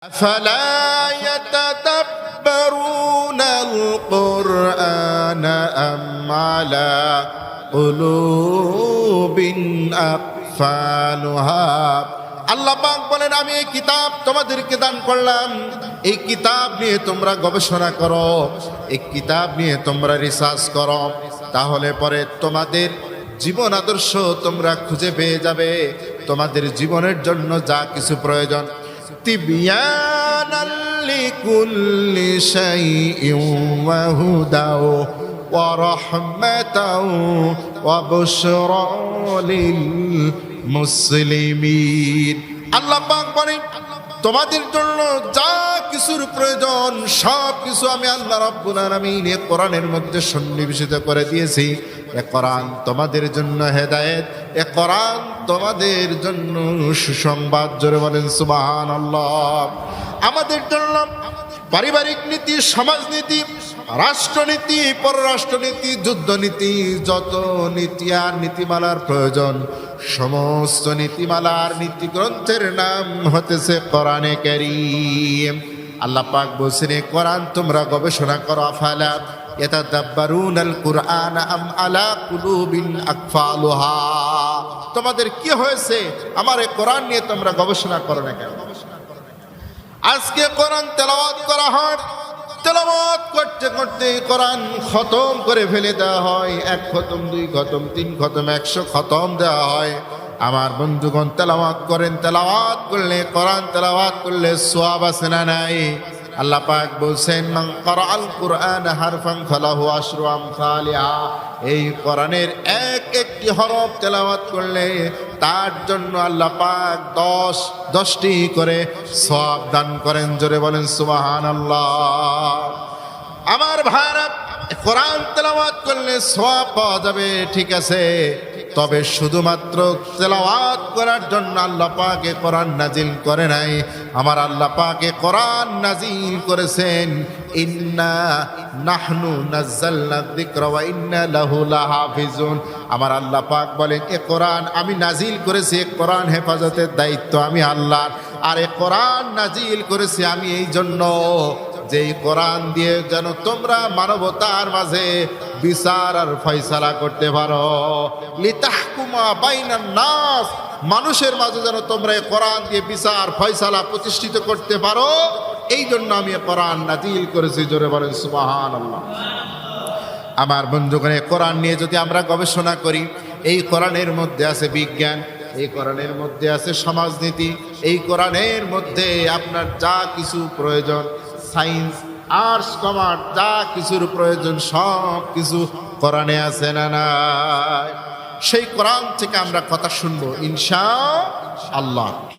أفلا يتدبرون القرآن أم على قلوب أقفالها আল্লাহ পাক বলেন, আমি এই কিতাব তোমাদেরকে দান করলাম। এই কিতাব নিয়ে তোমরা গবেষণা করো, এই কিতাব নিয়ে তোমরা রিসার্চ করো, তাহলে পরে তোমাদের জীবন আদর্শ তোমরা খুঁজে পেয়ে যাবে। তোমাদের জীবনের জন্য যা কিছু প্রয়োজন, তিবিয়ানাল লিকুল্লি শাইইন ওয়া হুদাও ওয়া রাহমাতাও ওয়া বুশরা লিল মুসলিমিন। আল্লাহ পাক বলেন, তোমাদের জন্য যা কিছুর প্রয়োজন সব কিছু আমি আল্লাহ রাব্বুল আলামিন এই কোরআনের মধ্যে সন্নিবেশিত করে দিয়েছি। এ কোরআন তোমাদের জন্য হেদায়েত, এ কোরআন তোমাদের জন্য সুসংবাদ। জোরে বলেন সুবহানাল্লাহ। আমাদের জন্য পারিবারিক নীতি, সমাজনীতি, রাষ্ট্রনীতি, পররাষ্ট্রনীতি, যুদ্ধনীতি, যত নীতি আর নীতিমালার প্রয়োজন, সমস্ত নীতিমালার নীতি গ্রন্থের নাম হতেছে কোরআনে কারীম। আল্লাহ পাক বলছেন, এই কোরআন তোমরা গবেষণা করো। আফালা ইয়াতাদাব্বারুনাল কুরআন আম আলা কুলুবিন আকফালুহা। তোমাদের কি হয়েছে আমার এই কোরআন নিয়ে তোমরা গবেষণা করো না কেন? আজকে কোরআন তেলাওয়াত করা হয়, তেলাওয়াত করতে করতে কোরআন খতম করে ফেলে দেওয়া হয়। 1 খতম, 2 খতম, 3 খতম, 100 খতম দেওয়া হয়। আমার বন্ধুগণ, তেলাওয়াত করেন। তেলাওয়াত করলে, কোরআন তেলাওয়াত করলে সওয়াব আছে না নাই? আল্লাহ পাক বলছেন, মান ক্বারাআল কুরআন হারফান ফালাহু আশরু আমসালিহা। এই কোরআনের একটি হরফ তেলাওয়াত করলে তার জন্য আল্লাহ পাক 10টি করে সওয়াব দান করেন। জোরে বলেন সুবহানাল্লাহ। আমার ভাইরা, কোরআন তেলাওয়াত করলে সওয়াব পাওয়া যাবে, ঠিক আছে, তবে শুধুমাত্র তেলাওয়াত করার জন্য আল্লাহ পাক এই কোরআন নাজিল করে নাই। আমার আল্লাহ পাক এই কোরআন নাজিল করেছেন, ইন্না নাহনু নাযালনা যিকরা ওয়া ইন্না লাহু লাহাফিজুন। আমার আল্লাহ পাক বলেন, এই কোরআন আমি নাজিল করেছি, এই কোরআন হেফাজতের দায়িত্ব আমি আল্লাহর। আর এই কোরআন নাজিল করেছি আমি এই জন্য যে এই কোরআন দিয়ে যেন তোমরা মানবতার মাঝে বিচার আর ফয়সালা করতে পারো। লিতাহকুমা বাইনান নাস, মানুষের মাঝে যেন তোমরা এই কোরআন দিয়ে বিচার ফয়সালা প্রতিষ্ঠিত করতে পারো, এই জন্য আমি এই কোরআন নাজিল করেছি। জোরে বলেন সুবহানাল্লাহ। আমার বন্ধুগণ, এই কোরআন নিয়ে যদি আমরা গবেষণা করি, এই কোরআনের মধ্যে আছে বিজ্ঞান, এই কোরআনের মধ্যে আছে সমাজনীতি, এই কোরআনের মধ্যে আপনার যা কিছু প্রয়োজন, সায়েন্স, আর্টস, কমার্স, যা কিছুর প্রয়োজন সব কিছু কোরআনে আছে না নাই? সেই কোরআন থেকে আমরা কথা শুনবো ইনশাআল্লাহ।